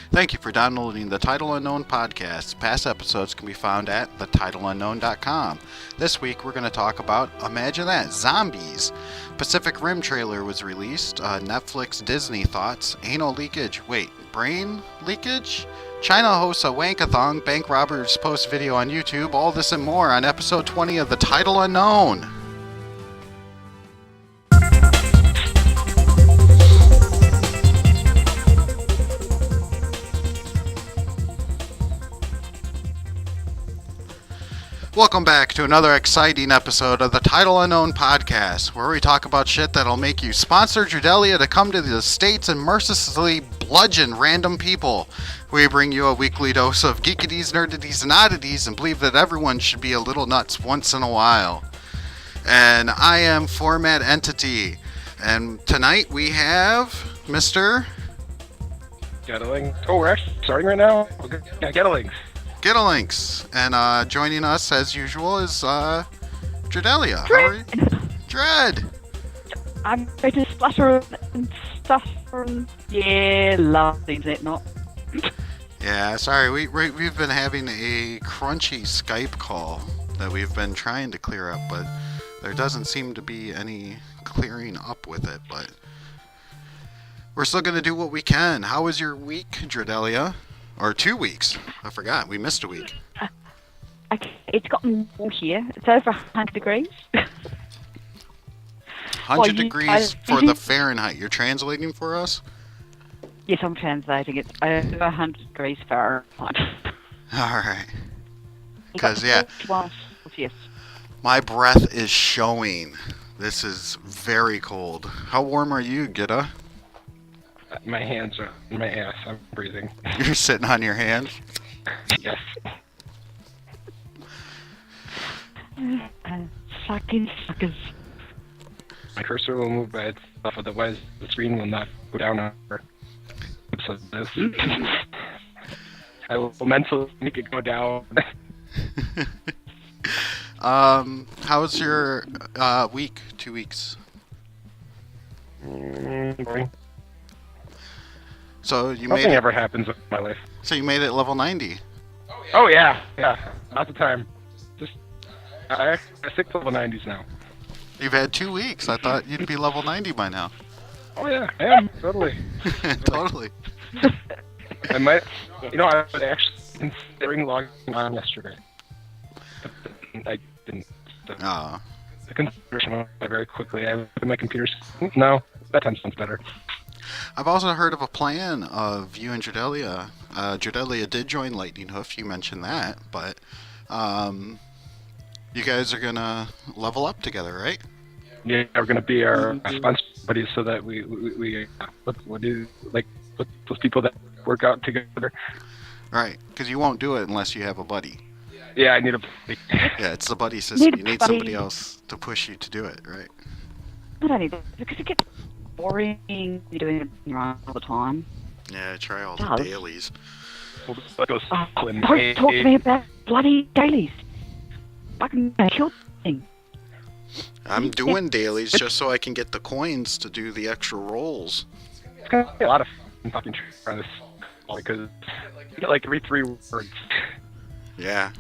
Thank you for downloading the Title Unknown podcast. Past episodes can be found at thetitleiunknown.com. This week we're going to talk about, imagine that, zombies. Pacific Rim trailer was released, Netflix Disney thoughts, anal leakage, brain leakage? China hosts a Wank-A-Thon, bank robbers post video on YouTube, all this and more on episode 20 of The Title Unknown. Welcome back to another exciting episode of the Title Unknown podcast, where we talk about shit that'll make you sponsor Judelia to come to the States and mercilessly bludgeon random people. We bring you a weekly dose of geekities, nerdities, and oddities, and believe that everyone should be a little nuts once in a while. And I am Format Entity, and tonight we have Mr. Gettlings. Oh, we're actually starting right now? Okay. Yeah, Gettlings. Gittalinks. And joining us, as usual, is Judelia. How are you? Dread! I'm going to splatter and stutter and... Yeah, love the internet, not. Yeah, sorry, we've been having a crunchy Skype call that we've been trying to clear up, but there doesn't seem to be any clearing up with it, but we're still going to do what we can. How was your week, Judelia? Or 2 weeks. I forgot. We missed a week. It's gotten warm here. It's over 100 degrees. 100 degrees for the Fahrenheit. You're translating for us? Yes, I'm translating. It's over 100 degrees Fahrenheit. Alright. Because, yeah, Yes. my breath is showing. This is very cold. How warm are you, Gitta? My hands are in my ass. I'm breathing. You're sitting on your hands? Yes. Sucking suckers. My cursor will move by itself, otherwise the screen will not go down over. So this. I will mentally make it go down. How's your week? 2 weeks? Boring. So you Nothing made it, ever happens in my life. so you made it level 90. Oh yeah, lots of time. Just I stick to level 90s now. You've had 2 weeks. I thought you'd be level 90 by now. Oh yeah, I am totally. Totally. I might, I was actually considering logging on yesterday. I didn't. Oh. The consideration went by very quickly. I looked at my computer. No, that time sounds better. I've also heard of a plan of you and Judelia. Judelia did join Lightning Hoof. You mentioned that, but you guys are gonna level up together, right? Yeah, we're gonna be our sponsor buddies, so that we what do like with those people that work out together. Right, because you won't do it unless you have a buddy. Yeah, I need a buddy. Yeah, it's the buddy system. You need buddy. somebody else to push you to do it, right? Not only that, because it gets boring. You're doing it right all the time. Yeah, try all Does. the dailies. That goes Don't talk to me about bloody dailies. Fucking kill thing. I'm doing dailies just so I can get the coins to do the extra rolls. It's gonna be a lot of fun talking to this because you get like every 3 words. Yeah.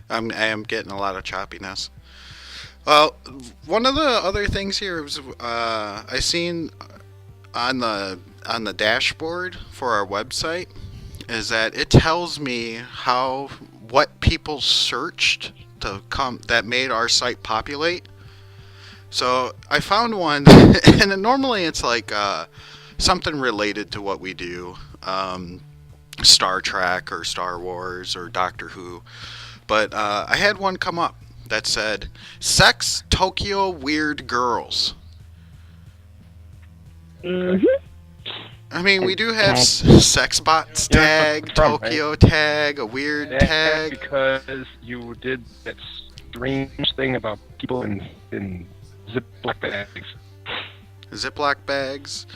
I am getting a lot of choppiness. Well, one of the other things here was I seen on the dashboard for our website is that it tells me what people searched to come that made our site populate. So I found one, and normally it's like something related to what we do, Star Trek or Star Wars or Doctor Who. But I had one come up that said, Sex Tokyo Weird Girls. Mm-hmm. I mean, we do have sex bots tag, Tokyo tag, a weird tag. Because you did that strange thing about people in Ziploc bags. Ziploc bags.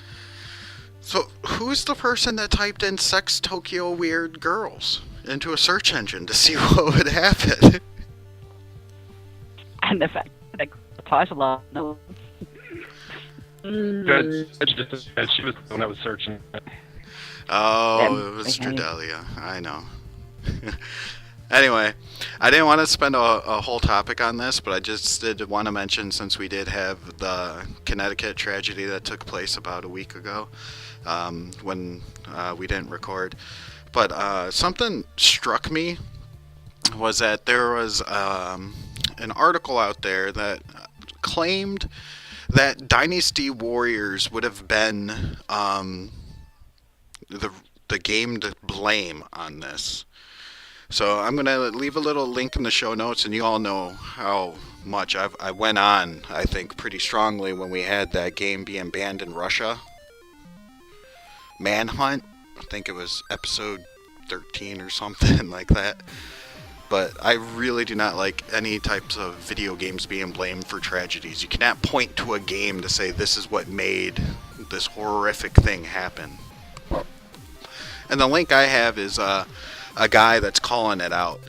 So, who's the person that typed in Sex Tokyo Weird Girls into a search engine to see what would happen? And the fact that the title of no. Good. She was the one that was searching it. Oh, it was okay. Stradelia. I know. Anyway, I didn't want to spend a whole topic on this, but I just did want to mention, since we did have the Connecticut tragedy that took place about a week ago, when we didn't record. But something struck me was that there was an article out there that claimed that Dynasty Warriors would have been the game to blame on this. So I'm going to leave a little link in the show notes, and you all know how much I went on, I think, pretty strongly when we had that game being banned in Russia. Manhunt, I think it was episode 13 or something like that. But I really do not like any types of video games being blamed for tragedies. You cannot point to a game to say this is what made this horrific thing happen. And the link I have is a guy that's calling it out,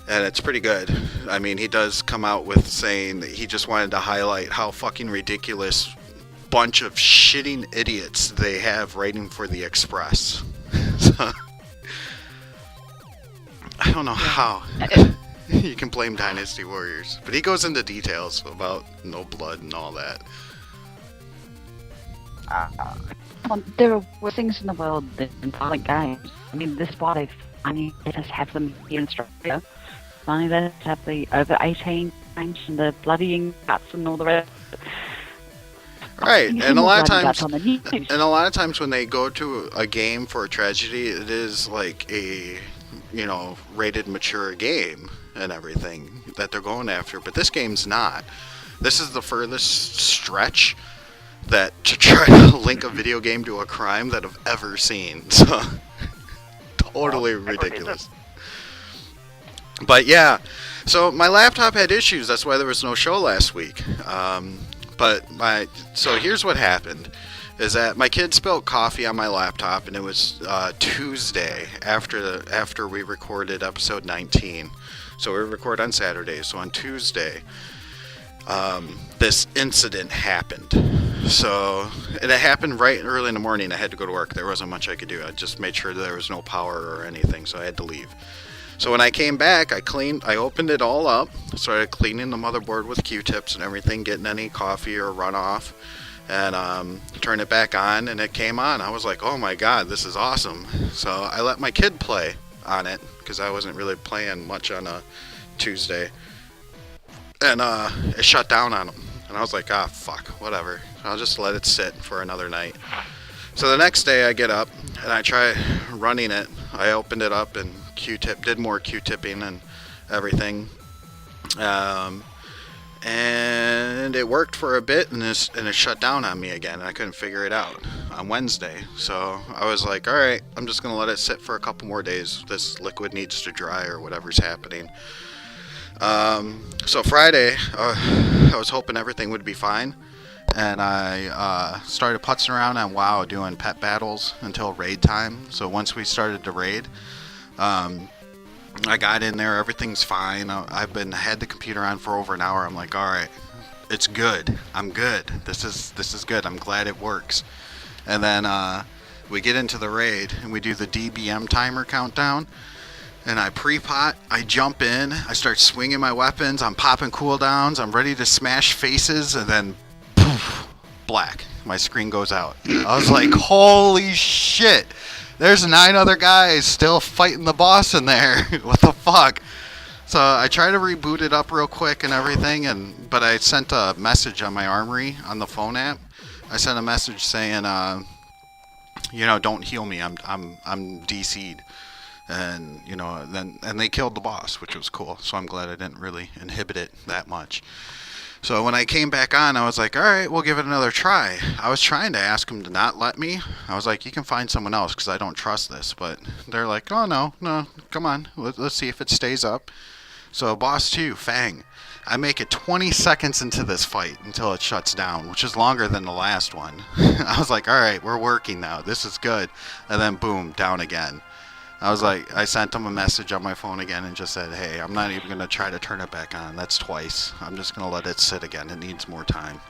and it's pretty good. I mean, he does come out with saying that he just wanted to highlight how fucking ridiculous bunch of shitting idiots they have writing for the Express. So, I don't know how you can blame Dynasty Warriors, but he goes into details about no blood and all that. There were things in the world that in violent games. I mean, this is why they finally let us have them here in Australia. Finally let us have the over 18 games and the bloodying guts and all the rest. Right, You see and a more lot of bloody times, guts on the news. and a lot of times when they go to a game for a tragedy, it is like a, rated mature game and everything that they're going after. But this game's not. This is the furthest stretch that to try to link a video game to a crime that I've ever seen. So totally ridiculous. But yeah, so my laptop had issues. That's why there was no show last week. So here's what happened. Is that my kid spilled coffee on my laptop, and it was Tuesday after we recorded episode 19. So we record on Saturday. So on Tuesday, this incident happened. So, and it happened right early in the morning. I had to go to work. There wasn't much I could do. I just made sure there was no power or anything, so I had to leave. So when I came back, I opened it all up, started cleaning the motherboard with Q-tips and everything, getting any coffee or runoff, and turned it back on, and it came on. I was like, oh my god, this is awesome. So I let my kid play on it, because I wasn't really playing much on a Tuesday. And it shut down on him. And I was like, fuck, whatever. I'll just let it sit for another night. So the next day I get up, and I try running it. I opened it up and did more Q-tipping and everything. And it worked for a bit, and it shut down on me again. I couldn't figure it out on Wednesday. So I was like, alright, I'm just going to let it sit for a couple more days. This liquid needs to dry or whatever's happening. So Friday, I was hoping everything would be fine. And I started putzing around on WoW doing pet battles until raid time. So once we started to raid, I got in there, everything's fine. I've had the computer on for over an hour. I'm like, all right, it's good. I'm good. This is good. I'm glad it works. And then we get into the raid and we do the DBM timer countdown. And I pre-pot, I jump in, I start swinging my weapons, I'm popping cooldowns, I'm ready to smash faces, and then poof, black. My screen goes out. I was like, holy shit! There's 9 other guys still fighting the boss in there. What the fuck? So I try to reboot it up real quick and everything, but I sent a message on my Armory on the phone app. I sent a message saying, don't heal me. I'm DC'd. And and they killed the boss, which was cool. So I'm glad I didn't really inhibit it that much. So when I came back on, I was like, all right, we'll give it another try. I was trying to ask them to not let me. I was like, you can find someone else because I don't trust this. But they're like, oh no, come on, let's see if it stays up. So boss 2, Fang. I make it 20 seconds into this fight until it shuts down, which is longer than the last one. I was like, all right, we're working now. This is good. And then boom, down again. I was like, I sent him a message on my phone again and just said, hey, I'm not even going to try to turn it back on. That's twice. I'm just going to let it sit again. It needs more time.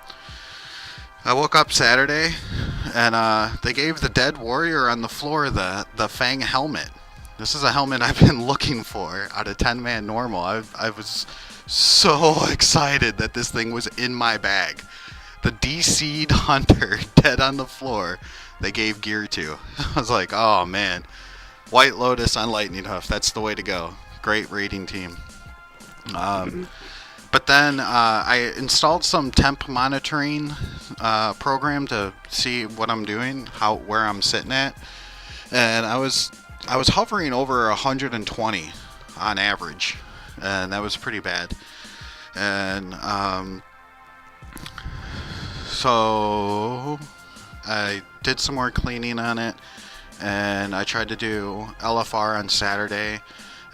I woke up Saturday, and they gave the dead warrior on the floor the Fang helmet. This is a helmet I've been looking for out of 10-man normal. I was so excited that this thing was in my bag. The DC'd hunter dead on the floor they gave gear to. I was like, oh man. White Lotus on Lightning Hoof. That's the way to go. Great raiding team. But then I installed some temp monitoring program to see what I'm doing, where I'm sitting at, and I was hovering over 120 on average, and that was pretty bad. And so I did some more cleaning on it, and I tried to do LFR on Saturday,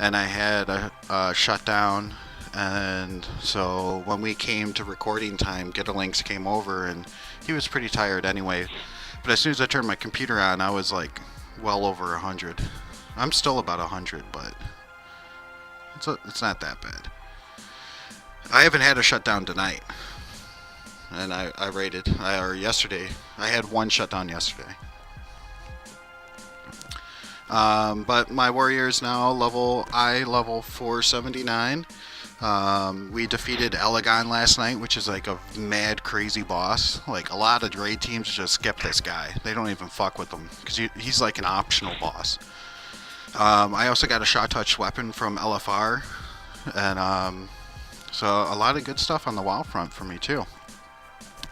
and I had a shutdown. And so when we came to recording time, Getalinks came over, and he was pretty tired anyway. But as soon as I turned my computer on, I was like well over 100. I'm still about 100, but it's not that bad. I haven't had a shutdown tonight, and I rated, or yesterday. I had one shutdown yesterday. But my warrior is now level 479. We defeated Elegon last night, which is like a mad, crazy boss. Like, a lot of raid teams just skip this guy. They don't even fuck with him, because he's like an optional boss. I also got a shot touch weapon from LFR, and so a lot of good stuff on the WoW front for me too.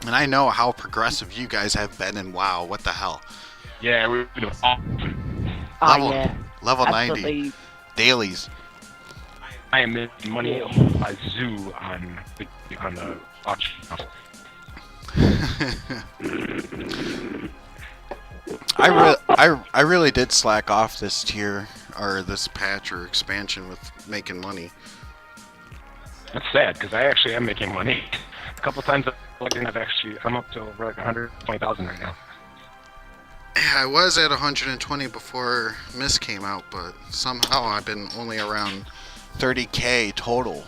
And I know how progressive you guys have been in WoW. What the hell? Yeah, we've been awesome. Level Absolutely. 90 dailies. I am making money by zoo on the auction house. I really did slack off this tier, or this patch or expansion, with making money. That's sad, because I actually am making money. A couple times I'm up to over like 120,000 right now. Yeah, I was at 120 before Mist came out, but somehow I've been only around 30k total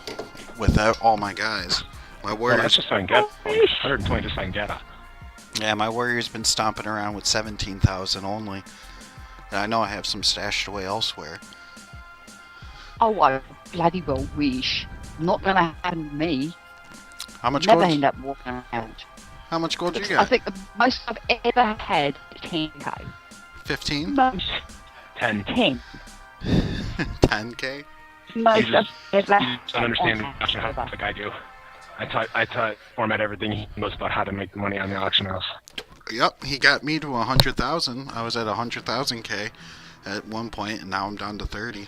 with all my guys. My warriors. Well, that's just on Geta. 120 just on Geta. Yeah, my warrior's been stomping around with 17,000 only. And I know I have some stashed away elsewhere. Oh, I bloody well wish. Not gonna happen to me. How much Never gold? end up walking around. How much gold you I got? think the most I've ever had is 10k. 15? Most 10. 10. 10k? Most You I've ever You just don't understand the auction house like I do. I taught format everything he knows about how to make the money on the auction house. Yep, he got me to 100,000. I was at 100,000k at one point, and now I'm down to 30.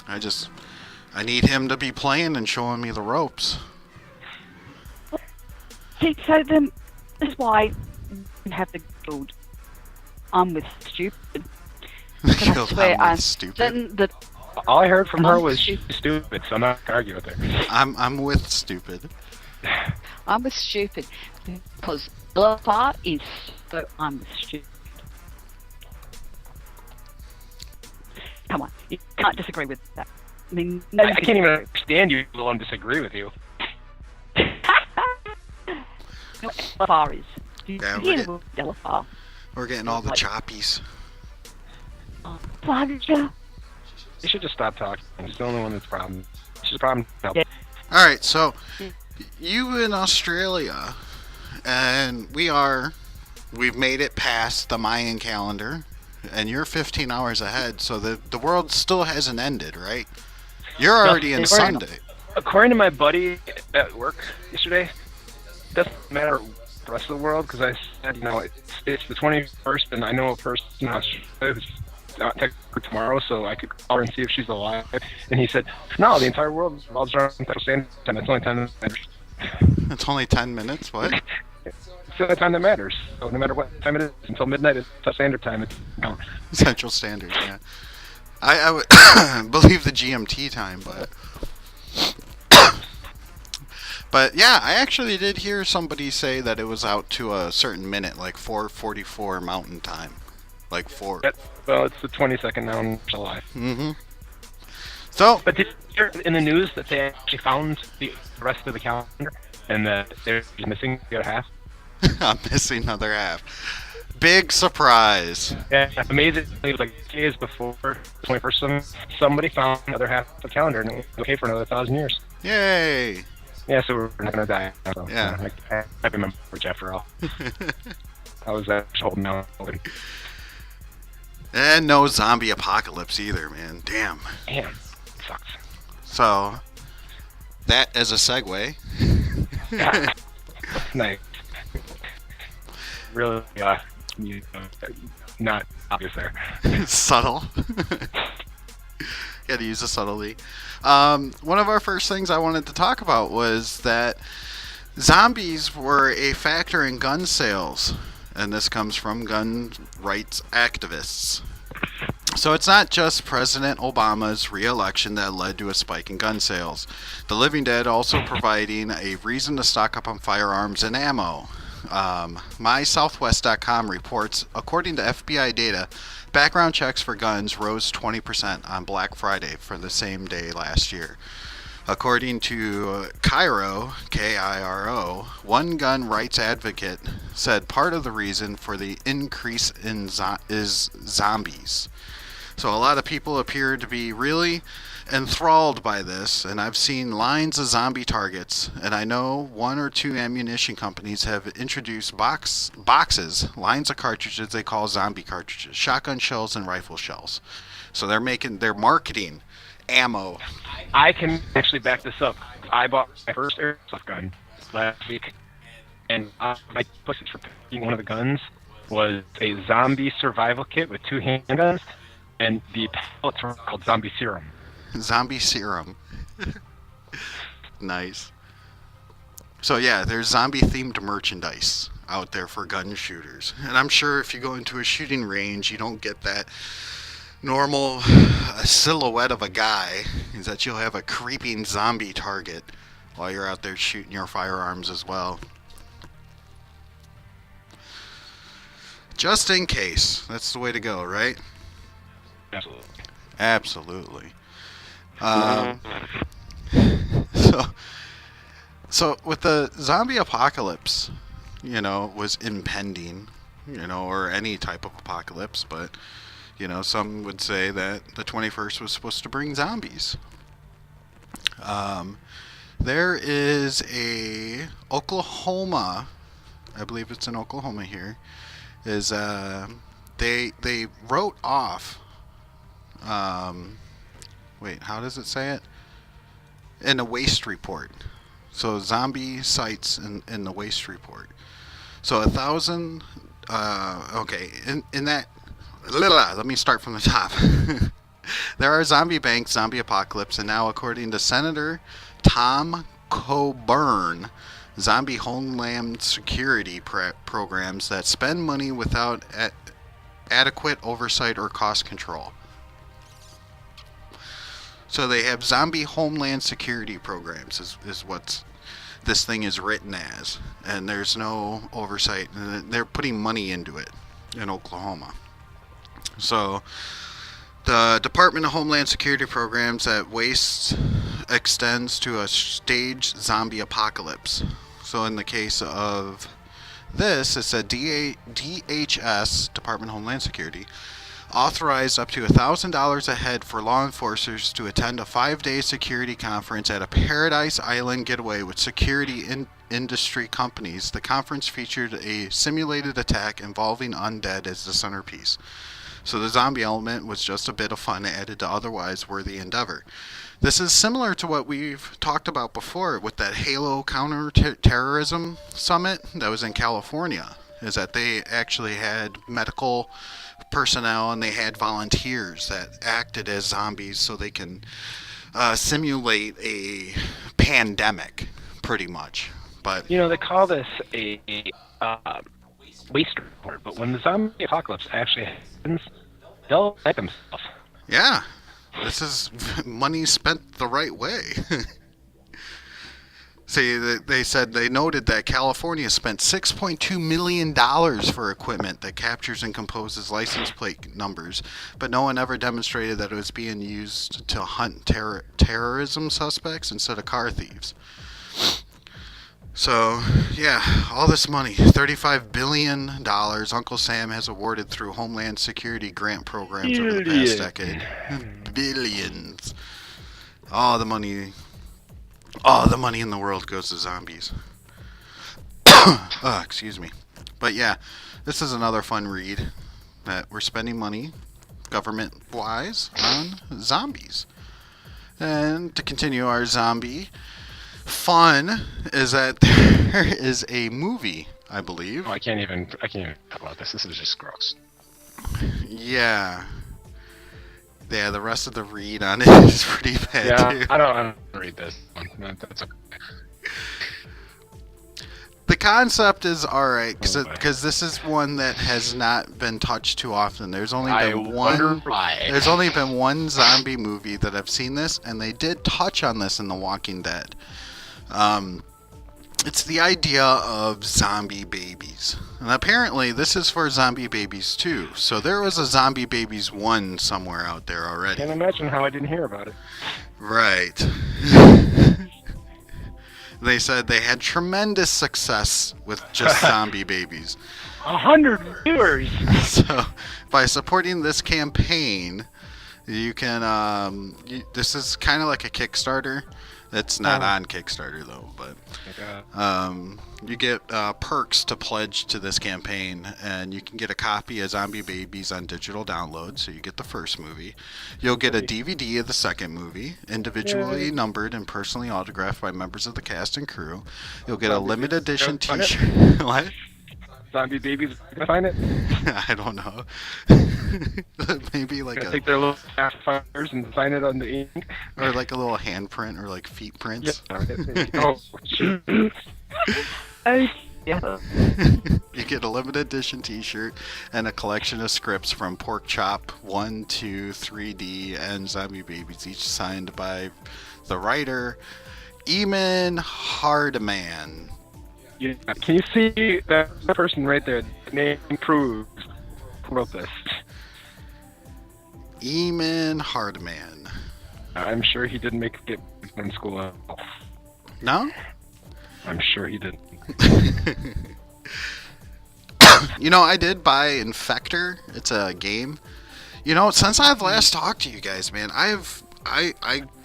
I need him to be playing and showing me the ropes. See, so then that's why you have the guild. I'm with stupid. I Guild swear, I'm stupid. then the All I heard from her I'm was stupid. she's stupid, so I'm not gonna argue with her. I'm with stupid. I'm with stupid because LFR is so I'm with stupid. Come on, you can't disagree with that. I mean, no, I can't even understand you, let alone disagree with you. You know what LFR is. Do you Yeah, hear the word LFR? We're getting all the choppies. Oh, Roger. You should just stop talking. It's the only one that's a problem. It's just a problem. No. Yeah. All right, so you in Australia, and we've made it past the Mayan calendar, and you're 15 hours ahead, so the world still hasn't ended, right? You're already in Sunday. According to my buddy at work yesterday, it doesn't matter the rest of the world, because I said, it's the 21st, and I know a person in Australia who's technically tomorrow, so I could call her and see if she's alive. And he said, no, the entire world revolves around Central Standard Time. It's only 10 minutes. It's only 10 minutes. What? It's the only time that matters. So no matter what time it is, until midnight, it's Central Standard Time. It's Central Standard. Yeah. I would believe the GMT time, but yeah, I actually did hear somebody say that it was out to a certain minute, like 4:44 Mountain Time, like 4. Well, it's the 22nd now in July. Mm-hmm. So, But did you hear in the news that they actually found the rest of the calendar? and that they're missing the other half. I'm missing another half. Big surprise. Yeah, amazingly, like 2 years before the 21st, somebody found the other half of the calendar, and it was okay for another 1,000 years. Yay. Yeah, so we're not gonna die. So, Yeah. I remember after all. I was actually holding out. And no zombie apocalypse either, man. Damn. Damn, sucks. So, that as a segue. Yeah. Nice. Really, not obvious there. Subtle. Got to use the subtlety. One of our first things I wanted to talk about was that zombies were a factor in gun sales, and this comes from gun rights activists. So it's not just President Obama's re-election that led to a spike in gun sales. The Living Dead also providing a reason to stock up on firearms and ammo. MySouthwest.com reports, according to FBI data, background checks for guns rose 20% on Black Friday for the same day last year. According to Kiro, K-I-R-O, one gun rights advocate said part of the reason for the increase is zombies. So a lot of people appear to be really enthralled by this, and I've seen lines of zombie targets, and I know 1 or 2 ammunition companies have introduced boxes, lines of cartridges they call zombie cartridges, shotgun shells and rifle shells. So they're marketing ammo. I can actually back this up. I bought my first airsoft gun last week, and my pussy for picking one of the guns was a zombie survival kit with 2 handguns, and the pellets were called Zombie Serum. Zombie serum. Nice. So yeah, there's zombie-themed merchandise out there for gun shooters. And I'm sure if you go into a shooting range, you don't get that normal silhouette of a guy. Is that you'll have a creeping zombie target while you're out there shooting your firearms as well. Just in case. That's the way to go, right? Absolutely. Absolutely. So with the zombie apocalypse, was impending, or any type of apocalypse, but, some would say that the 21st was supposed to bring zombies. There is a Oklahoma, I believe it's in Oklahoma here, is, they wrote off, wait, how does it say it? In a waste report. So zombie sites in the waste report. So 1,000. Okay, in that. Let me start from the top. There are zombie banks, zombie apocalypse, and now according to Senator Tom Coburn, zombie homeland security programs that spend money without adequate oversight or cost control. So they have zombie homeland security programs is what this thing is written as. And there's no oversight. And they're putting money into it in Oklahoma. So the Department of Homeland Security programs that waste extends to a staged zombie apocalypse. So in the case of this, it's a DHS, Department of Homeland Security, authorized up to $1,000 a head for law enforcers to attend a 5-day security conference at a Paradise Island getaway with security industry companies. The conference featured a simulated attack involving undead as the centerpiece. So the zombie element was just a bit of fun added to otherwise worthy endeavor. This is similar to what we've talked about before with that Halo counter-terrorism summit that was in California, is that they actually had medical personnel and they had volunteers that acted as zombies so they can simulate a pandemic, pretty much. But they call this a waste report, but when the zombie apocalypse actually happens, they'll like themselves. Yeah, this is money spent the right way. See, they noted that California spent $6.2 million for equipment that captures and composes license plate numbers, but no one ever demonstrated that it was being used to hunt terrorism suspects instead of car thieves. So, yeah, all this money, $35 billion, Uncle Sam has awarded through Homeland Security grant programs over the past decade. Billions. All the money, all the money in the world goes to zombies. Excuse me. But yeah, this is another fun read that we're spending money, government-wise, on zombies. And to continue our zombie fun is that there is a movie, I believe. Oh, I can't even talk about this. This is just gross. Yeah. Yeah, the rest of the read on it is pretty bad Yeah, too. I don't read this one. That's okay. The concept is alright, Oh, boy. because this is one that has not been touched too often. There's only I been wonder one. why. There's only been one zombie movie that I've seen this, and they did touch on this in The Walking Dead. It's the idea of zombie babies. And apparently this is for zombie babies too. So there was a zombie babies 1 somewhere out there already. Can't imagine how I didn't hear about it. Right. They said they had tremendous success with just zombie babies. 100 viewers. So by supporting this campaign, you can, this is kind of like a Kickstarter. It's not on Kickstarter though, but you get perks to pledge to this campaign, and you can get a copy of Zombie Babies on digital download, so you get the first movie. You'll get a DVD of the second movie, individually numbered and personally autographed by members of the cast and crew. You'll get a limited edition t-shirt. What? Zombie babies, can I find it? I don't know. Maybe like Take their little fires and sign it on the ink. or like a little handprint or like feet prints. Oh, shoot. Yeah. You get a limited edition t-shirt and a collection of scripts from Pork Chop 1, 2, 3D, and Zombie Babies, each signed by the writer Eamon Hardman. Yeah. Can you see that person right there? The name proves who wrote this. Eamon Hardman. I'm sure he didn't make it in school. No? I'm sure he didn't. You know, I did buy Infector. It's a game. You know, since I've last talked to you guys, man, I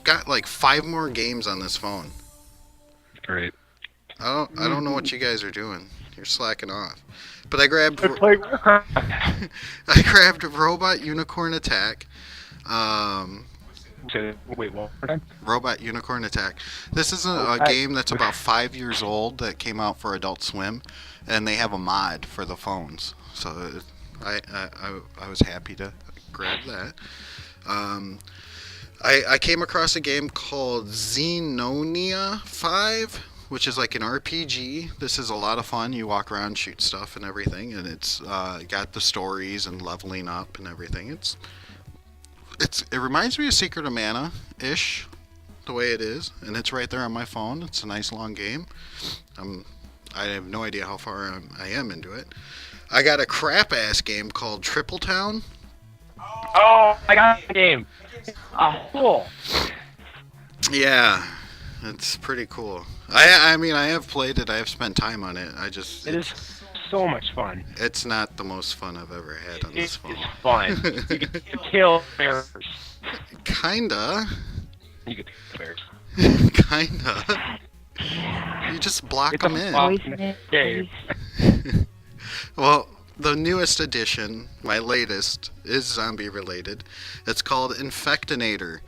got like 5 more games on this phone. Great. I don't know what you guys are doing. You're slacking off. But I grabbed I grabbed Robot Unicorn Attack. Wait, one more time? Robot Unicorn Attack. This is a game that's about 5 years old that came out for Adult Swim, and they have a mod for the phones. So I was happy to grab that. I came across a game called Xenonia 5, which is like an RPG. This is a lot of fun. You walk around, shoot stuff and everything, and it's got the stories and leveling up and everything. It reminds me of Secret of Mana-ish, the way it is, and it's right there on my phone. It's a nice long game. I have no idea how far I am into it. I got a crap-ass game called Triple Town. Oh, I got the game. Cool. Yeah, it's pretty cool. I mean, I have played it. I have spent time on it. It is so much fun. It's not the most fun I've ever had on this phone. It's fun. You can kill bears. Kinda. You can kill bears. Kinda. You just block It's them a in. fun game. Well, the newest edition, my latest, is zombie related. It's called Infectinator.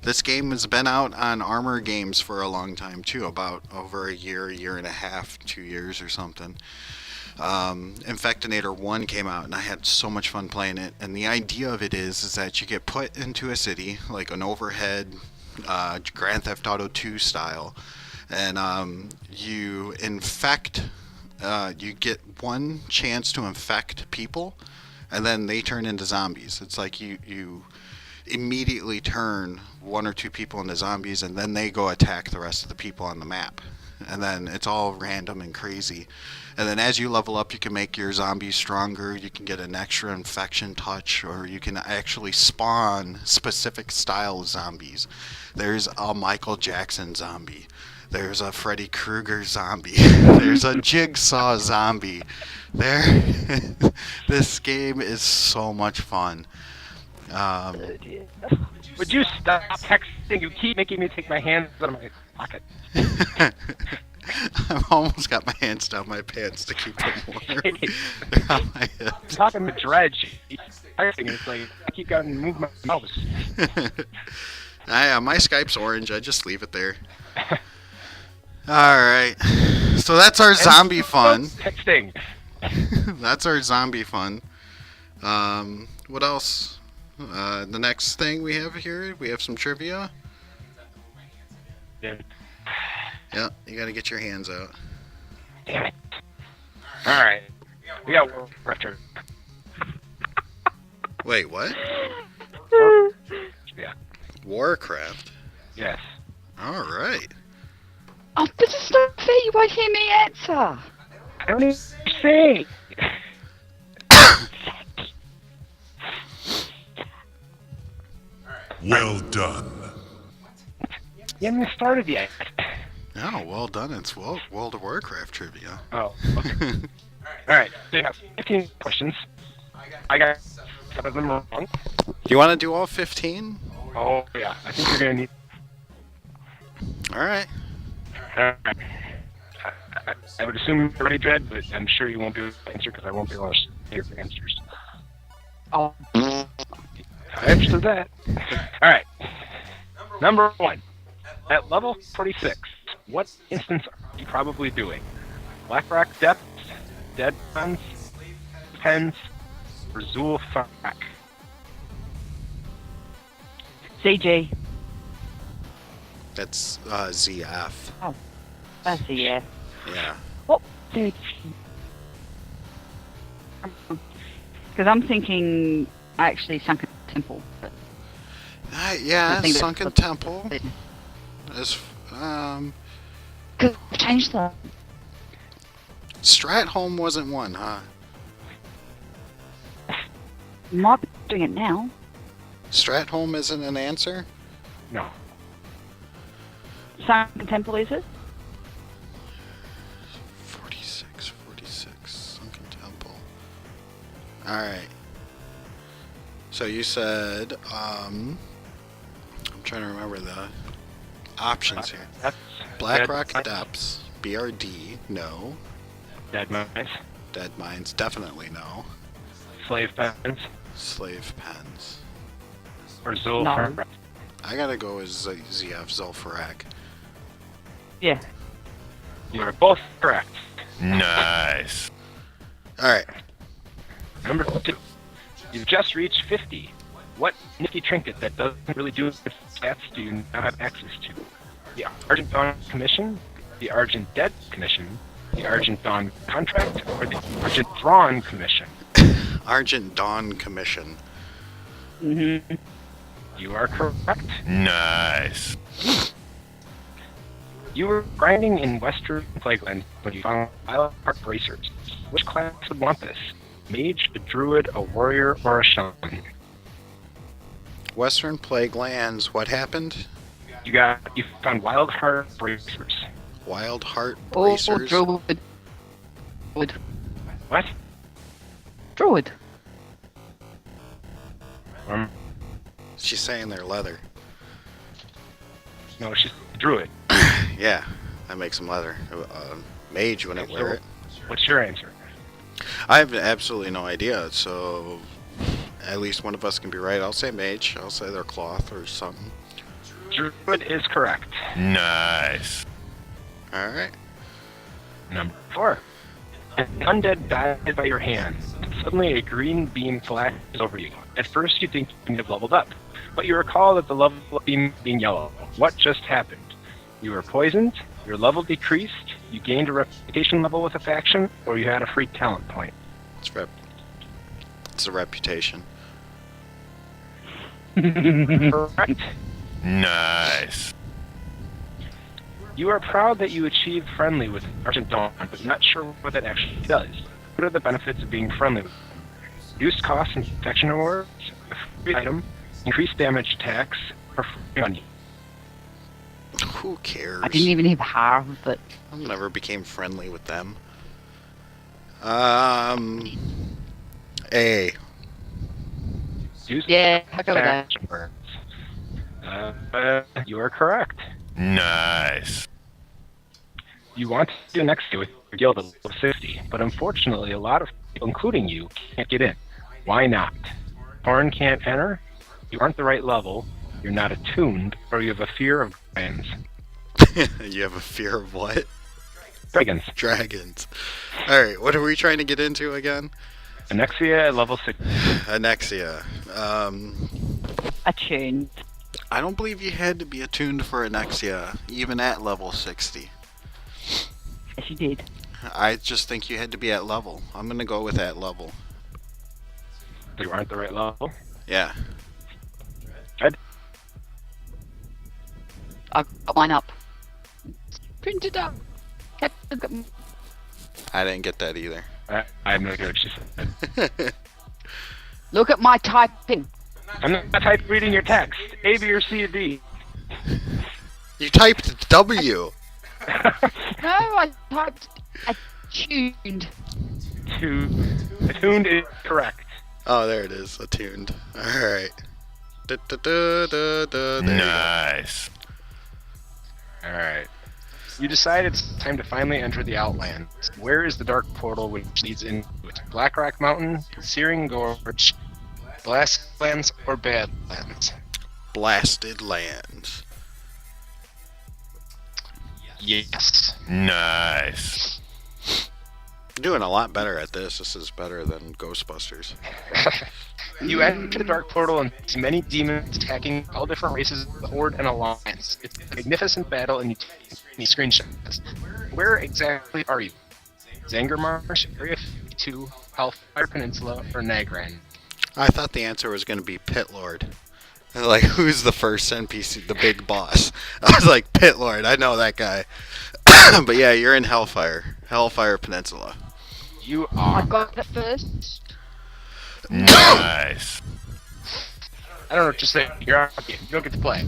This game has been out on Armor Games for a long time too, about over a year and a half, 2 years or something. Infectinator 1 came out, and I had so much fun playing it. And the idea of it is that you get put into a city, like an overhead Grand Theft Auto 2 style, and you infect. You get one chance to infect people, and then they turn into zombies. It's like you immediately turn 1 or 2 people into zombies, and then they go attack the rest of the people on the map. And then it's all random and crazy. And then as you level up, you can make your zombies stronger. You can get an extra infection touch, or you can actually spawn specific style zombies. There's a Michael Jackson zombie. There's a Freddy Krueger zombie. There's a Jigsaw zombie. There. This game is so much fun. Would you stop texting? You keep making me take my hands out of my pocket. I've almost got my hands down my pants to keep them warm. They're on my hips. I'm talking to Dredge. He's texting. It's like I keep going to move my mouse. My Skype's orange. I just leave it there. Alright. So that's our zombie fun. Texting. That's our zombie fun. What else? The next thing we have here, we have some trivia. Yeah. Yeah, you gotta get your hands out. Damn it. Alright. We got Warcraft. Wait, what? Yeah. Warcraft? Yes. Alright. Oh, this is not fair. You won't hear me answer. I don't even say. Well done. You haven't even started yet. Oh, well done. It's World of Warcraft trivia. Oh, okay. Alright, so you have 15 questions. I got 7 of them wrong. Do you want to do all 15? Oh, yeah. I think you're going to need... Alright. I would assume you're ready, Dread, but I'm sure you won't be able to answer because I won't be able to hear the answers. Oh, I understood that. Alright. Number 1. At level 46, what instance are you probably doing? Blackrock Depths, Dead Pens, or Zool Farak? CG. That's ZF. Oh, that's a yeah. Yeah. What? Dude. Because I'm thinking actually Sunken Temple. But Yeah, I think that's Sunken the- Temple. Is, Because change the. Stratholme wasn't one, huh? Might be doing it now. Stratholme isn't an answer? No. Sunken Temple is it? 46, Sunken Temple. Alright. So you said, I'm trying to remember the options here. Blackrock Dead Depths, BRD, no. Dead Mines, Dead Mines, definitely no. Slave Pens, Slave Pens. or Zool No. Farak? I gotta go with ZF Zul'Farrak. Yeah. You are both correct. Nice. Alright. Number 2. You've just reached 50. What nifty trinket that doesn't really do its stats do you now have access to? The Argent Dawn Commission, the Argent Dead Commission, the Argent Dawn Contract, or the Argent Thrawn Commission? Argent Dawn Commission. Mm-hmm. You are correct. Nice. You were grinding in Western Plagueland when you found Wildheart Bracers. Which class would want this? Mage, a druid, a warrior, or a shaman? Western Plague Lands, what happened? You found Wildheart Bracers. Wild Heart Oh, Bracers? Druid. Druid. What? Druid. She's saying they're leather. No, she's a druid. Yeah, that makes them leather. Mage wouldn't So, wear it. What's your answer? I have absolutely no idea, so at least one of us can be right. I'll say mage. I'll say they're cloth or something. Druid is correct. Nice. Alright. Number 4. An undead dies by your hand. Suddenly a green beam flashes over you. At first you think you have leveled up, but you recall that the level beam being yellow. What just happened? You were poisoned, your level decreased, you gained a reputation level with a faction, or you had a free talent point. It's a reputation. Correct. Nice. You are proud that you achieved friendly with Argent Dawn, but not sure what that actually does. What are the benefits of being friendly with them? Reduced costs and faction rewards, a free item, increased damage attacks, or free money? Who cares? I didn't even have half of it. I never became friendly with them. A. Yeah, I'll go with that. You are correct. Nice. You want to do next year with your guild at level 60, but unfortunately, a lot of people, including you, can't get in. Why not? Thorn can't enter, you aren't the right level, you're not attuned, or you have a fear of dragons. You have a fear of what? Dragons. Dragons. Alright, what are we trying to get into again? Anexia at level 60. Anexia. Attuned. I don't believe you had to be attuned for Anexia, even at level 60. Yes, you did. I just think you had to be at level. I'm gonna go with at level. You aren't the right level. Yeah. I've got mine up. Print it up. I didn't get that either. I have no idea what she said. Look at my typing. I'm not type reading your text. A, B, or C, or D. You typed W. No, I typed attuned. Attuned is correct. Oh, there it is. Attuned. Alright. Nice. Alright. You decide it's time to finally enter the Outlands. Where is the dark portal which leads into it? Blackrock Mountain, Searing Gorge, Blastlands, or Badlands? Blasted lands. Yes. Nice. You're doing a lot better at this. This is better than Ghostbusters. You enter the Dark Portal and see many demons attacking all different races of the Horde and Alliance. It's a magnificent battle and you take many screenshots. Where exactly are you? Zangarmarsh, Area 52, Hellfire Peninsula, or Nagran? I thought the answer was going to be Pit Lord. Like, who's the first NPC, the big boss? I was like, Pit Lord, I know that guy. But yeah, you're in Hellfire Peninsula. You I are. got it first. Nice. I don't know what to say. You're out. You don't get to play.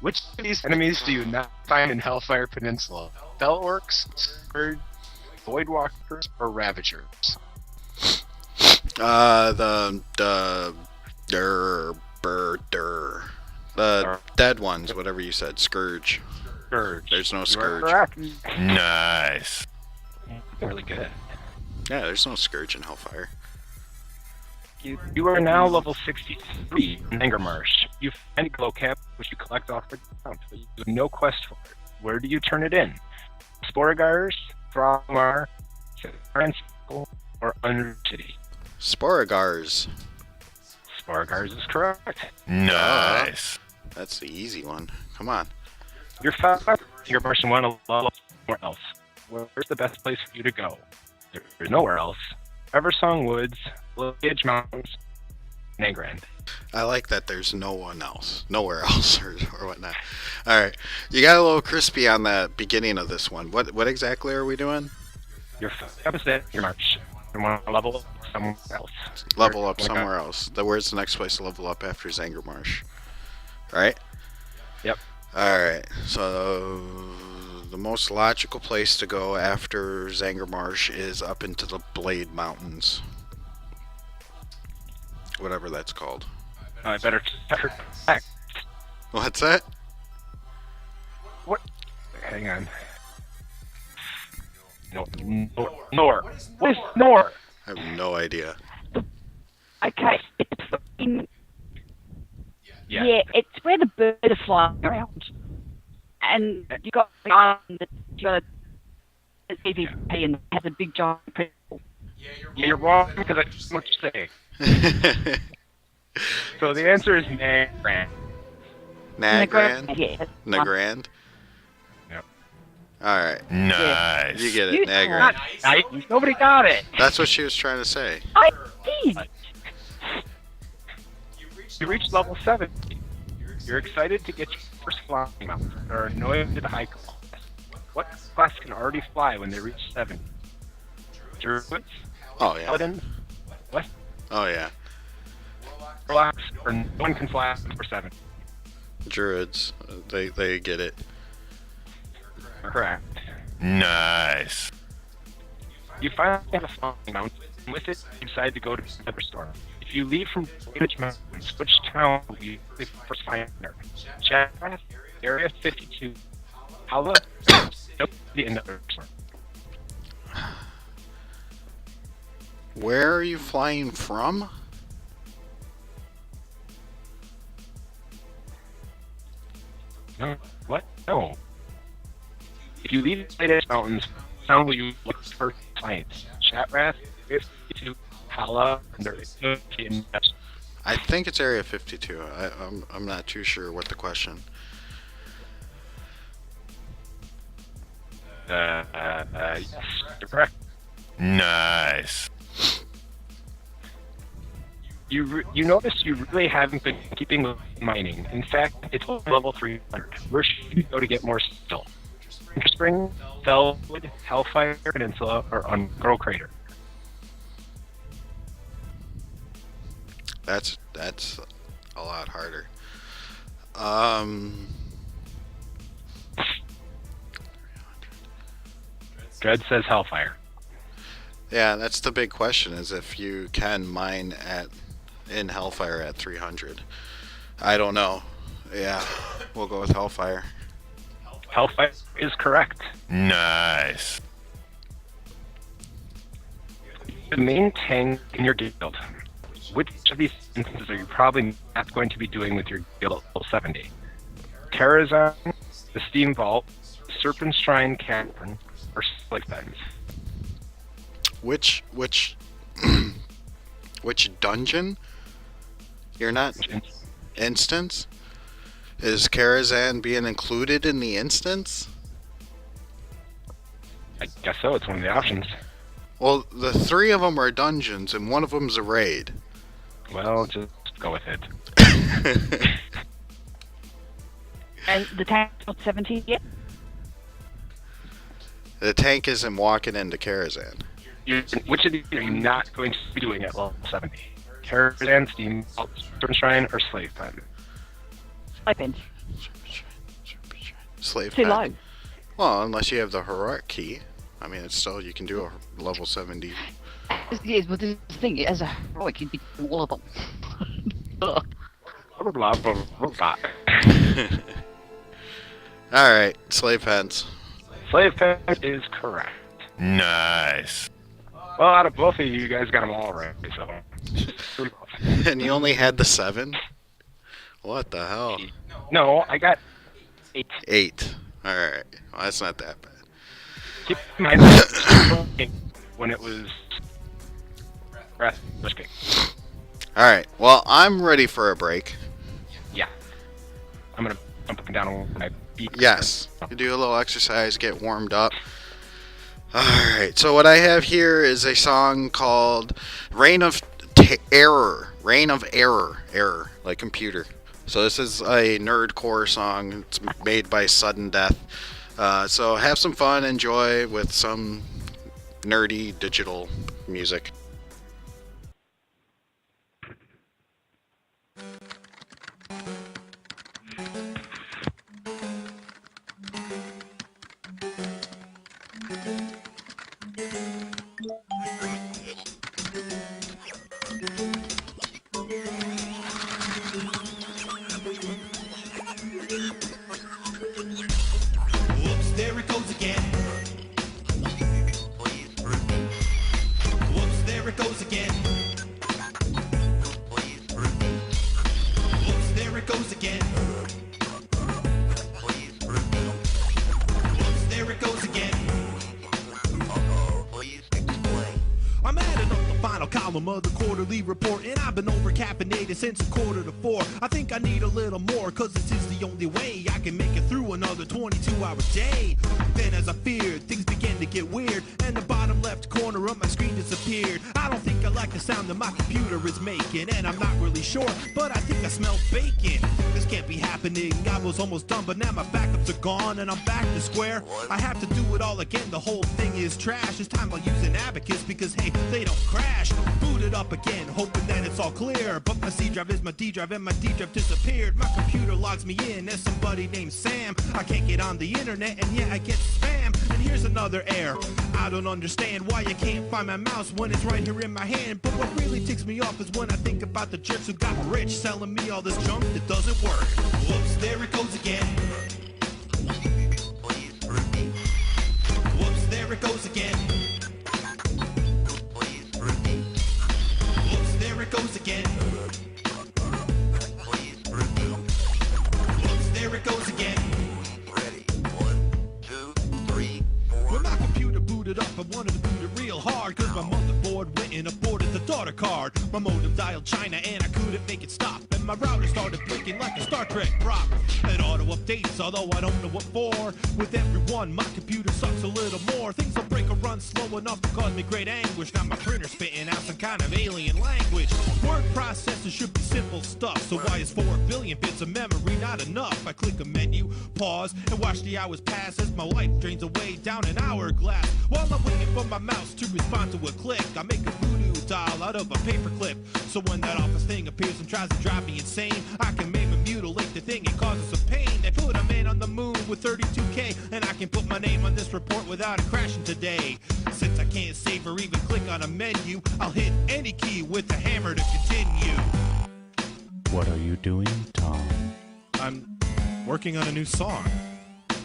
Which of these enemies do you not find in Hellfire Peninsula? Bell Orcs, Scourge, Voidwalkers, or Ravagers? The dead ones, whatever you said, Scourge. Scourge. There's no You are Scourge. correct. Nice. Really good. Yeah, there's no Scourge in Hellfire. You are now level 63 in Angermarsh. You find a glow cap, which you collect off the ground, but you have no quest for it. Where do you turn it in? Sporagars, Thromar, Transicle, or Undercity? Sporagars. Sporagars is correct. Nice. That's the easy one. Come on. You're fast. Angermarsh and want to level somewhere else. Where's the best place for you to go? There's nowhere else. Eversong Woods, Edge Mountains, Nagrand. I like that there's no one else. Nowhere else or whatnot. Alright. You got a little crispy on the beginning of this one. What exactly are we doing? You're opposite your march. You want to level up somewhere else. Level up somewhere else. Where's the next place to level up after Zangarmarsh? Right? Yep. Alright. So the most logical place to go after Zangarmarsh is up into the Blade Mountains. Whatever that's called. I better check her back. What's that? What? Hang on. Nor. What is Nor? I have no idea. Okay, it's in, Yeah. yeah, it's where the birds are flying around. And you got the island that's got a PvP and has a big giant principal. Yeah, you're wrong because I just what you say. So the answer is Nagrand. Nagrand? Yeah. Nagrand? Yep. Alright. Nice. You get You it, Nagrand. Nobody got it. That's what she was trying to say. I did. You reached level 70. You're excited to get your first flying mount, or annoyed to the high class. What class can already fly when they reach 70? Druids, Oh, yeah. Paladins, Oh, yeah. Warlocks, or no one can fly for 70. Druids. They get it. Correct. Nice. You finally have a flying mountain. And with it, you decide to go to Neverstorm. If you leave from which mountains, which town will you leave first finder? Chatrath, Area 52, Hala, nope, the Neverstorm. Where are you flying from? No, what? No. If you leave the latest mountains, town will you look for science? Chatrath, Area 52, Hala, and there is no in I think it's Area 52. I'm not too sure what the question. Yes, you're correct. Nice. You notice you really haven't been keeping with mining. In fact, it's only level 300. Where should you go to get more skill? Spring, Fellwood, Hellfire Peninsula, or Ungirl Crater? That's a lot harder. Dread says Hellfire. Yeah, that's the big question: is if you can mine in Hellfire at 300. I don't know. Yeah, we'll go with Hellfire. Hellfire is correct. Nice. The main tank in your guild. Which of these instances are you probably not going to be doing with your guild at level 70? Terrazon, the Steam Vault, Serpent Shrine Cavern, or Slick Bends? Which dungeon? You're not instance? Is Karazhan being included in the instance? I guess so. It's one of the options. Well, the three of them are dungeons, and one of them's a raid. Well, just go with it. And the tank's not 70 yet? The tank isn't walking into Karazhan. Which of these are you not going to be doing at level 70? Karazhan, Steam Vault, Serpent Shrine, or Slave Pen? Open. Slave Too pen. low. Well, unless you have the heroic key. I mean, it's still, you can do a level 70. Yes, but the thing is, as a heroic, you'd be doing all of them. Ugh. Blah, blah, blah, blah, blah. Alright, slave pens. Slave Pen is correct. Nice. Well, out of both of you, you guys got them all right, so. And you only had the 7? What the hell? No, I got 8. 8. Alright. Well, that's not that bad. Keep in mind when it was risking. Alright, well, I'm ready for a break. Yeah. I'm gonna jump up and down on my feet. Yes. You do a little exercise, get warmed up. Alright, so what I have here is a song called Reign of Error. Reign of Error. Error, like computer. So this is a nerdcore song. It's made by Sudden Death. So have some fun, enjoy with some nerdy digital music. Whoops, there it goes again. Whoops, there it goes again. Whoops, there it goes again. Whoops, there it goes again. I'm adding up the final column of the quarterly report, and I've been over caffeinated since 3:45. I think I need a little more, cause this is the only way I can make it through another 22-hour day. Then as I feared, things began to get weird, and the bottom left corner of my screen disappeared. I don't think I like the sound that my computer is making, and I'm not really sure, but I think I smell bacon. This can't be happening, I was almost done, but now my backups are gone, and I'm back to square. I have to do it all again, the whole thing is trash. It's time I'll use an abacus, because hey, they don't crash. Boot it up again. again, hoping that it's all clear. But my C drive is my D drive and my D drive disappeared. My computer logs me in as somebody named Sam. I can't get on the internet and yet I get spam. And here's another error. I don't understand why you can't find my mouse when it's right here in my hand. But what really ticks me off is when I think about the jerks who got rich selling me all this junk that doesn't work. Whoops, there it goes again. Whoops, there it goes again. Whoops, there it goes again. Whoops, there it goes again. Ready, 1, 2, 3, 4. When my computer booted up, I wanted to boot it real hard, cause my motherboard went and aborted the daughter card. My modem dialed China and I couldn't make it stop. And my router started blinking like a Star Trek prop. It auto updates, although I don't know what for. With every one, my computer sucks a little more. Things will break or run slow enough to cause me great anguish. Now my printer's spitting out some kind of alien language. Word processors should be simple stuff. So why is 4 billion bits of memory not enough? I click a menu, pause, and watch the hours pass as my life drains away down an hourglass. While I'm waiting for my mouse to respond to a click, I make a voodoo doll out of a paperclip. So when that office thing appears and tries to drive me insane, I can maim and mutilate the thing and cause it some pain. They put a man on the moon with 32K, and I can put my name on this report without it crashing today. Since I can't save or even click on a menu, I'll hit any key with the hammer to continue. What are you doing, Tom? I'm working on a new song.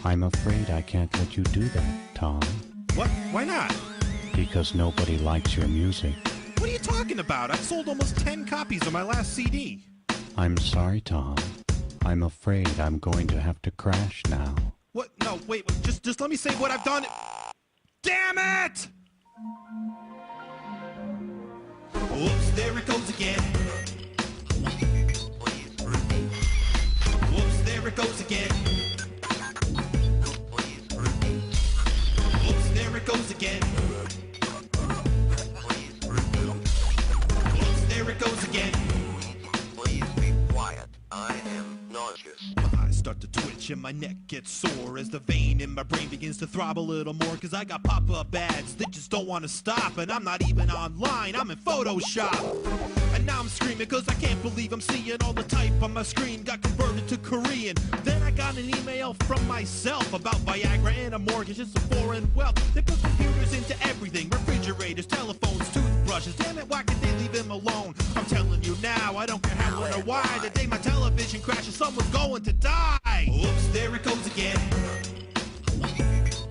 I'm afraid I can't let you do that, Tom, What? Why not? because nobody likes your music. What are you talking about? I've sold almost 10 copies of my last CD. I'm sorry, Tom. I'm afraid I'm going to have to crash now. What? No, wait, just let me say what I've done. Damn it! Whoops, there it goes again. Whoops, there it goes again. Whoops, there it goes again. Whoops, there it goes again. Please be quiet. I am nauseous. My eyes start to twitch and my neck gets sore as the vein in my brain begins to throb a little more, cause I got pop-up ads that just don't want to stop, and I'm not even online, I'm in Photoshop. And now I'm screaming cause I can't believe I'm seeing all the type on my screen got converted to Korean. Then I got an email from myself about Viagra and a mortgage and some foreign wealth. They put computers into everything, refrigerators, telephones, toothbrushes. Damn it, why can't they leave him alone? I'm telling you now, I don't care how or why. The day my television crashes, someone's going to die. Whoops, there it goes again.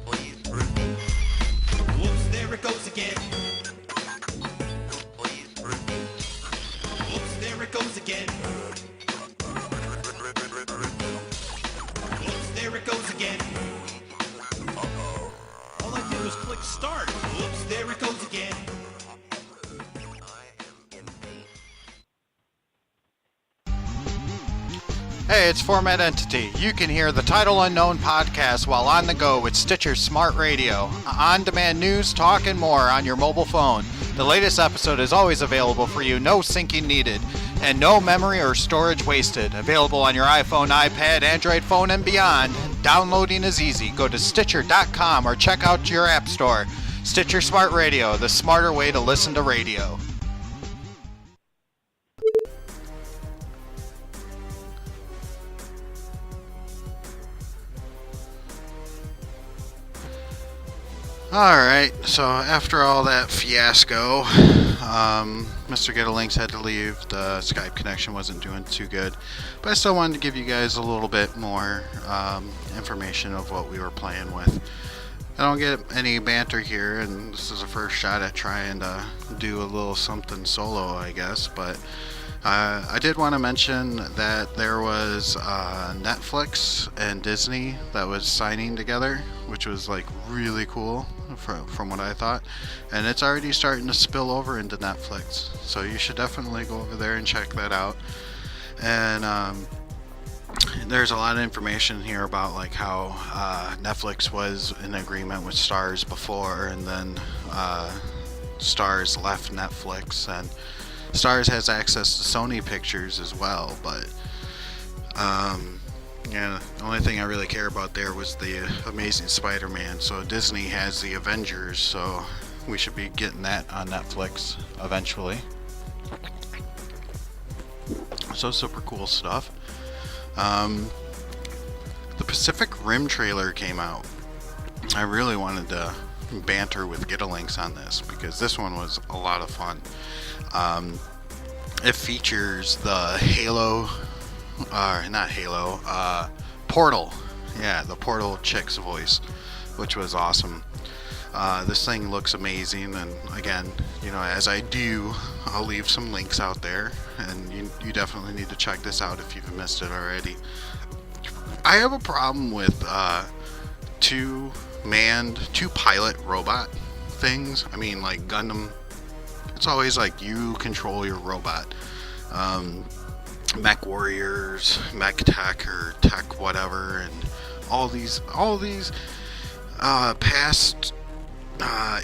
Please repeat. Whoops, there it goes again. Please repeat. Whoops, there it goes again. Whoops, there it goes again. All I did was click start. Whoops, there it goes again. I am in pain. Hey, it's Format Entity. You can hear the Title Unknown podcast while on the go with Stitcher Smart Radio. On-demand news, talk, and more on your mobile phone. The latest episode is always available for you, no syncing needed, and no memory or storage wasted. Available on your iPhone, iPad, Android phone, and beyond. Downloading is easy. Go to Stitcher.com or check out your app store. Stitcher Smart Radio, the smarter way to listen to radio. Alright, so after all that fiasco, Mr. Get-A-Links had to leave. The Skype connection wasn't doing too good. But I still wanted to give you guys a little bit more information of what we were playing with. I don't get any banter here, and this is the first shot at trying to do a little something solo, I guess. But I did want to mention that there was Netflix and Disney that was signing together, which was like really cool from what I thought, and it's already starting to spill over into Netflix, so you should definitely go over there and check that out. And there's a lot of information here about like how Netflix was in agreement with Starz before, and then Starz left Netflix, and Starz has access to Sony Pictures as well, but yeah, the only thing I really care about there was the Amazing Spider-Man. So Disney has the Avengers, so we should be getting that on Netflix eventually. So super cool stuff. The Pacific Rim trailer came out. I really wanted to banter with Gitalinks on this because this one was a lot of fun. It features the Halo, not Halo, Portal. Yeah, the Portal chick's voice, which was awesome. This thing looks amazing, and again, you know, as I do, I'll leave some links out there, and you definitely need to check this out if you've missed it already. I have a problem with two pilot robot things. I mean, like Gundam, it's always like you control your robot. Mech Warriors, Mech Tech, or Tech whatever, and all these past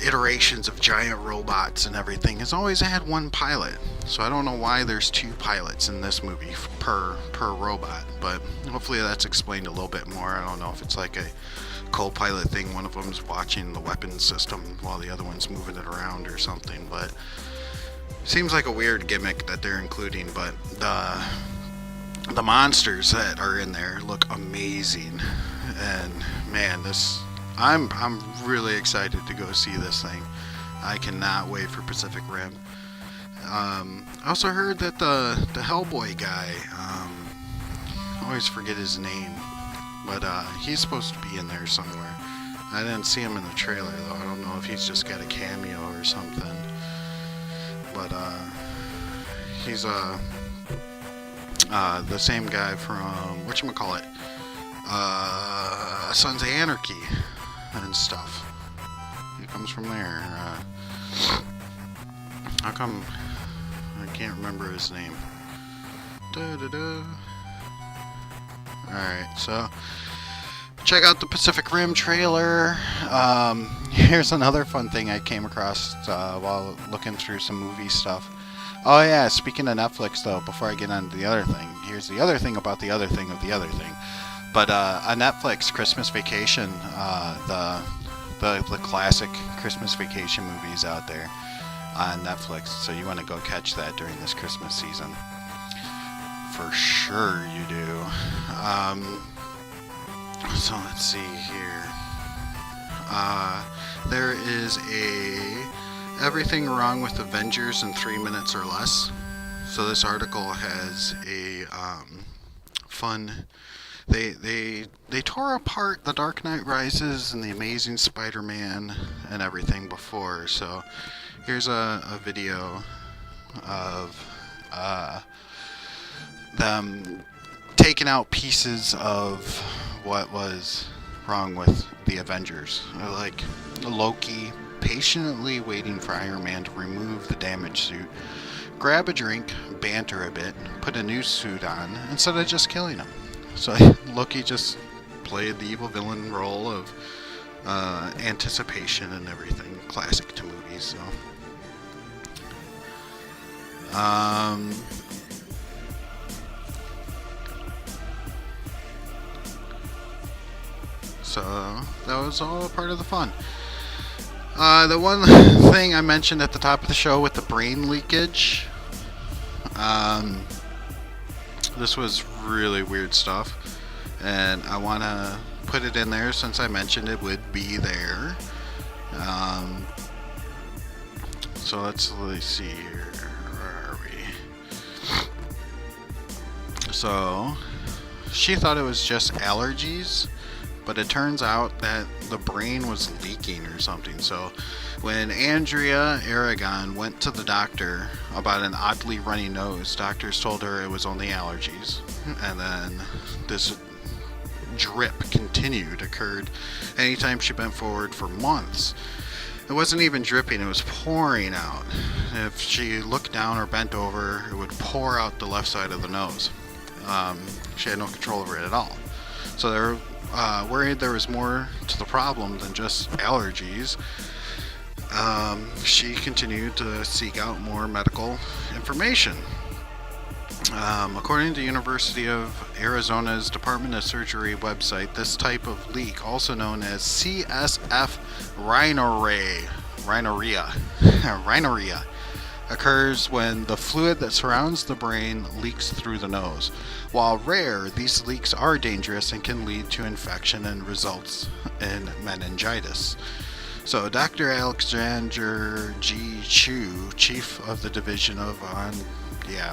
iterations of giant robots and everything has always had one pilot. So I don't know why there's two pilots in this movie per robot, but hopefully that's explained a little bit more. I don't know if it's like a co-pilot thing. One of them's watching the weapons system while the other one's moving it around or something, but seems like a weird gimmick that they're including. But the monsters that are in there look amazing, and man, I'm really excited to go see this thing. I cannot wait for Pacific Rim. I also heard that the Hellboy guy, I always forget his name, but he's supposed to be in there somewhere. I didn't see him in the trailer though. I don't know if he's just got a cameo or something. But he's the same guy from whatchamacallit, Sons of Anarchy and stuff. He comes from there. How come I can't remember his name? Alright, so check out the Pacific Rim trailer. Here's another fun thing I came across while looking through some movie stuff. Oh yeah, speaking of Netflix though, before I get on to the other thing, here's the other thing about the other thing of the other thing. But on Netflix, Christmas Vacation, the classic Christmas Vacation movies out there on Netflix. So you want to go catch that during this Christmas season. For sure you do. So let's see here. There is Everything Wrong with Avengers in 3 Minutes or Less. So this article has a fun... They tore apart The Dark Knight Rises and The Amazing Spider-Man and everything before. So here's a video of them taking out pieces of what was wrong with the Avengers. Like Loki patiently waiting for Iron Man to remove the damaged suit, grab a drink, banter a bit, put a new suit on, instead of just killing him. So Loki just played the evil villain role of anticipation and everything. Classic to movies, so. So that was all part of the fun. The one thing I mentioned at the top of the show with the brain leakage, this was really weird stuff, and I want to put it in there since I mentioned it would be there. So let's see here. Where are we? So she thought it was just allergies, but it turns out that the brain was leaking or something. So when Andrea Aragon went to the doctor about an oddly runny nose, doctors told her it was only allergies. And then this drip occurred anytime she bent forward for months. It wasn't even dripping, it was pouring out. If she looked down or bent over, it would pour out the left side of the nose. She had no control over it at all. So they were worried there was more to the problem than just allergies. She continued to seek out more medical information. According to University of Arizona's Department of Surgery website, this type of leak, also known as CSF rhinorrhea, occurs when the fluid that surrounds the brain leaks through the nose. While rare, these leaks are dangerous and can lead to infection and results in meningitis. So Dr. Alexander G. Chu, chief of the division of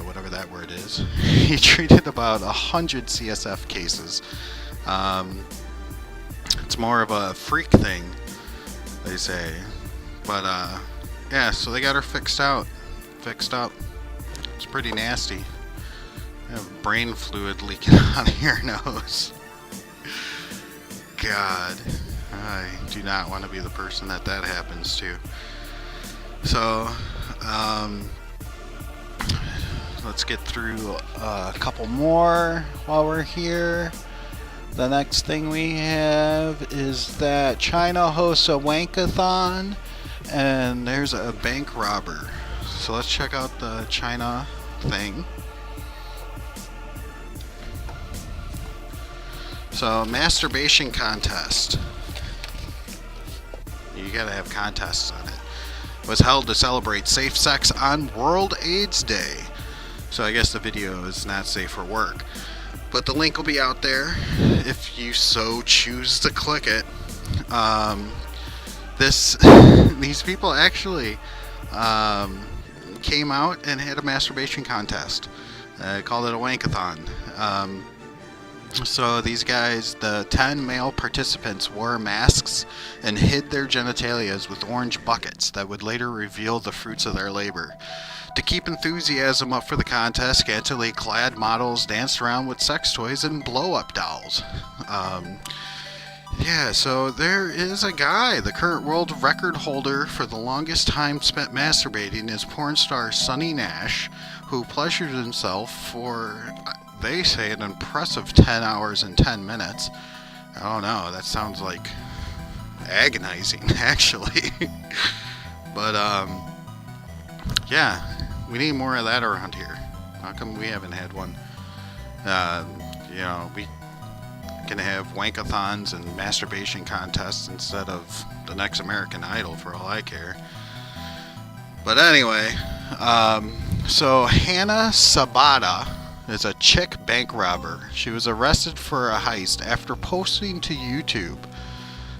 whatever that word is, he treated about 100 CSF cases. It's more of a freak thing, they say. But so they got her fixed up. It's pretty nasty. You have brain fluid leaking out of your nose. God, I do not want to be the person that happens to. So, let's get through a couple more while we're here. The next thing we have is that China hosts a Wank-A-Thon, and there's a bank robber. So let's check out the China thing. So, masturbation contest. You gotta have contests on it. Was held to celebrate safe sex on World AIDS Day. So I guess the video is not safe for work. But the link will be out there if you so choose to click it. These people actually came out and had a masturbation contest. Called it a Wank-A-Thon. So these guys, the 10 male participants, wore masks and hid their genitalias with orange buckets that would later reveal the fruits of their labor. To keep enthusiasm up for the contest, scantily clad models danced around with sex toys and blow-up dolls. So there is a guy. The current world record holder for the longest time spent masturbating is porn star Sonny Nash, who pleasured himself for, they say, an impressive 10 hours and 10 minutes. I don't know, that sounds like agonizing, actually. But, we need more of that around here. How come we haven't had one? We can have Wank-A-Thons and masturbation contests instead of the next American Idol, for all I care. But anyway, so Hannah Sabata is a chick bank robber. She was arrested for a heist after posting to YouTube.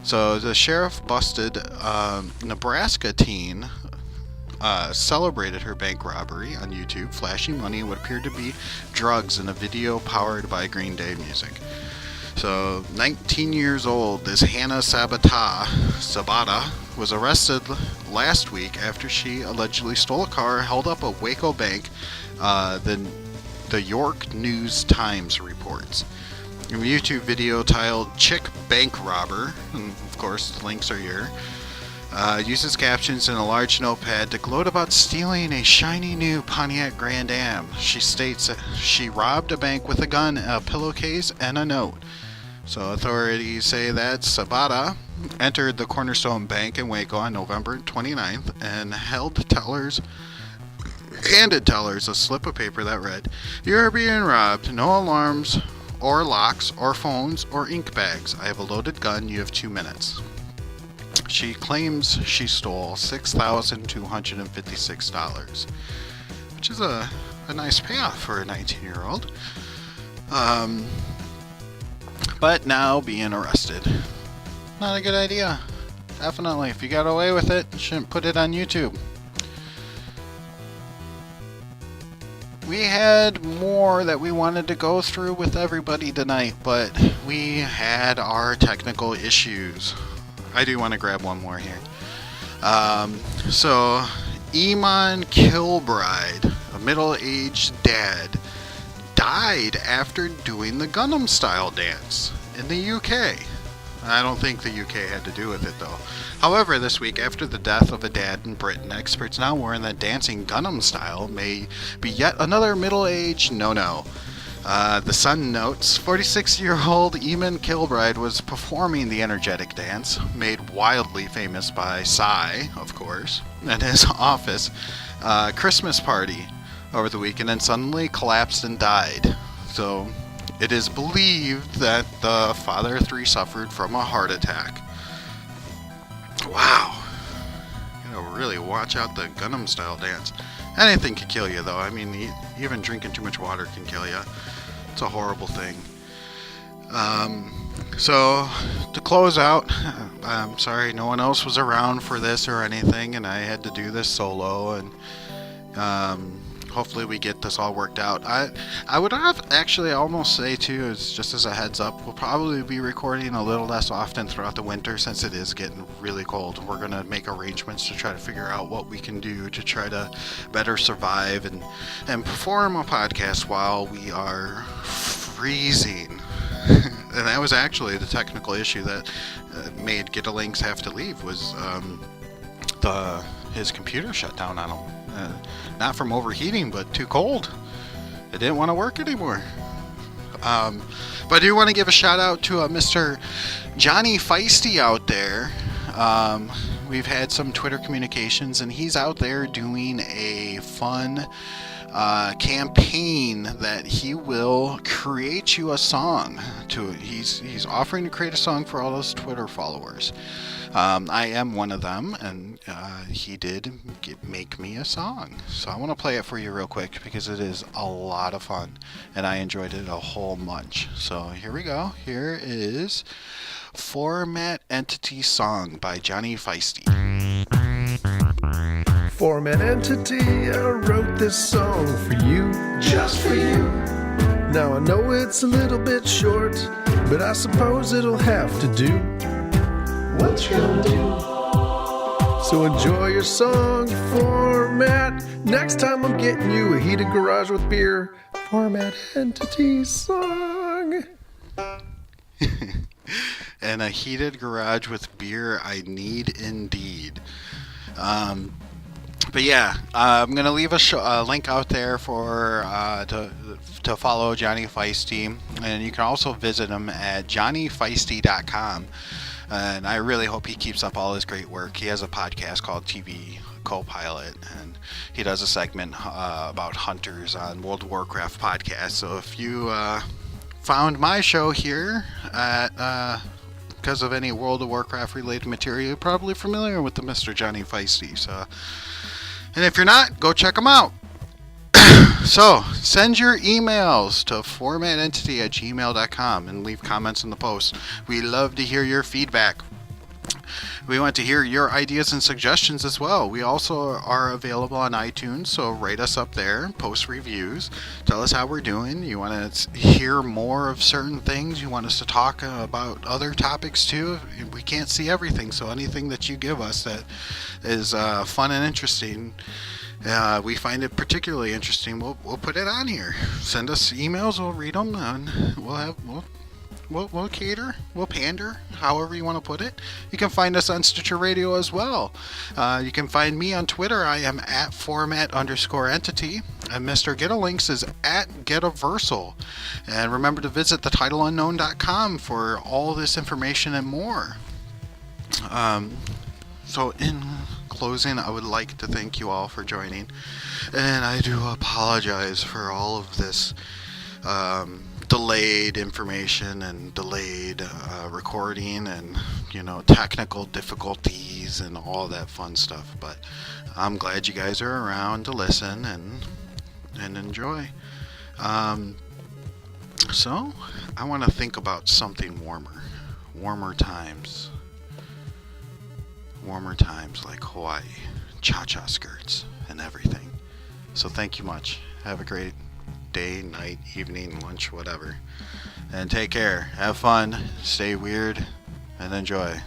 So the sheriff busted a Nebraska teen celebrated her bank robbery on YouTube, flashing money and what appeared to be drugs in a video powered by Green Day music. So, 19 years old, this Hannah Sabata was arrested last week after she allegedly stole a car, held up a Waco bank, the York News Times reports. A YouTube video titled Chick Bank Robber, and of course the links are here, uses captions in a large notepad to gloat about stealing a shiny new Pontiac Grand Am. She states that she robbed a bank with a gun, a pillowcase, and a note. So authorities say that Sabata entered the Cornerstone Bank in Waco on November 29th and handed tellers a slip of paper that read, "You are being robbed. No alarms or locks or phones or ink bags. I have a loaded gun. You have 2 minutes." She claims she stole $6,256, which is a nice payoff for a 19-year-old. But now being arrested. Not a good idea. Definitely. If you got away with it, you shouldn't put it on YouTube. We had more that we wanted to go through with everybody tonight, but we had our technical issues. I do want to grab one more here. So, Eamon Kilbride, a middle-aged dad, died after doing the Gangnam Style dance in the UK. I don't think the UK had to do with it, though. However, this week, after the death of a dad in Britain, experts now warn that dancing Gangnam Style may be yet another middle-aged no-no. The Sun notes, 46-year-old Eamon Kilbride was performing the energetic dance, made wildly famous by Psy, of course, at his office Christmas party over the weekend, and suddenly collapsed and died. So it is believed that the father of three suffered from a heart attack. Wow. You gotta really watch out the Gangnam Style dance. Anything can kill you, though. I mean, even drinking too much water can kill you. It's a horrible thing. So, to close out, I'm sorry no one else was around for this or anything, and I had to do this solo, and hopefully we get this all worked out. I would have actually almost say, too, is just as a heads up, we'll probably be recording a little less often throughout the winter since it is getting really cold. We're going to make arrangements to try to figure out what we can do to try to better survive and perform a podcast while we are freezing. And that was actually the technical issue that made Get a Links have to leave was his computer shut down on him. Not from overheating, but too cold. It didn't want to work anymore. But I do want to give a shout out to Mr. Johnny Feisty out there. We've had some Twitter communications, and he's out there doing a fun campaign that he will create you a song. He's offering to create a song for all those Twitter followers. I am one of them, and he did make me a song. So I want to play it for you real quick because it is a lot of fun, and I enjoyed it a whole bunch. So here we go. Here is Format Entity Song by Johnny Feisty. Format Entity, I wrote this song for you, just for you. Now I know it's a little bit short, but I suppose it'll have to do. What you gonna do? So enjoy your song, Format. Next time I'm getting you a heated garage with beer. Format Entity Song. And a heated garage with beer I need indeed. But yeah, I'm gonna leave a link out there for to follow Johnny Feisty, and you can also visit him at johnnyfeisty.com. And I really hope he keeps up all his great work. He has a podcast called TV Co-Pilot, and he does a segment about hunters on World of Warcraft podcast. So if you found my show here at because of any World of Warcraft related material, you're probably familiar with the Mr. Johnny Feisty. So. And if you're not, go check them out. So, send your emails to formatentity@gmail.com and leave comments in the post. We love to hear your feedback. We want to hear your ideas and suggestions as well. We also are available on iTunes, so rate us up there, post reviews, tell us how we're doing. You want to hear more of certain things, you want us to talk about other topics too. We can't see everything, so anything that you give us that is fun and interesting, we find it particularly interesting, we'll put it on here. Send us emails, we'll read them, and we'll cater, we'll pander, however you want to put it. You can find us on Stitcher Radio as well. You can find me on Twitter. I am at format_entity. And Mr. Get-A-Links is at Get-A-Versal. And remember to visit thetitleiunknown.com for all this information and more. So in closing, I would like to thank you all for joining. And I do apologize for all of this delayed information and delayed recording and technical difficulties and all that fun stuff, but I'm glad you guys are around to listen and enjoy. So I want to think about something warmer times like Hawaii, cha-cha skirts and everything. So thank you much. Have a great day, night, evening, lunch, whatever. And take care. Have fun. Stay weird. And enjoy.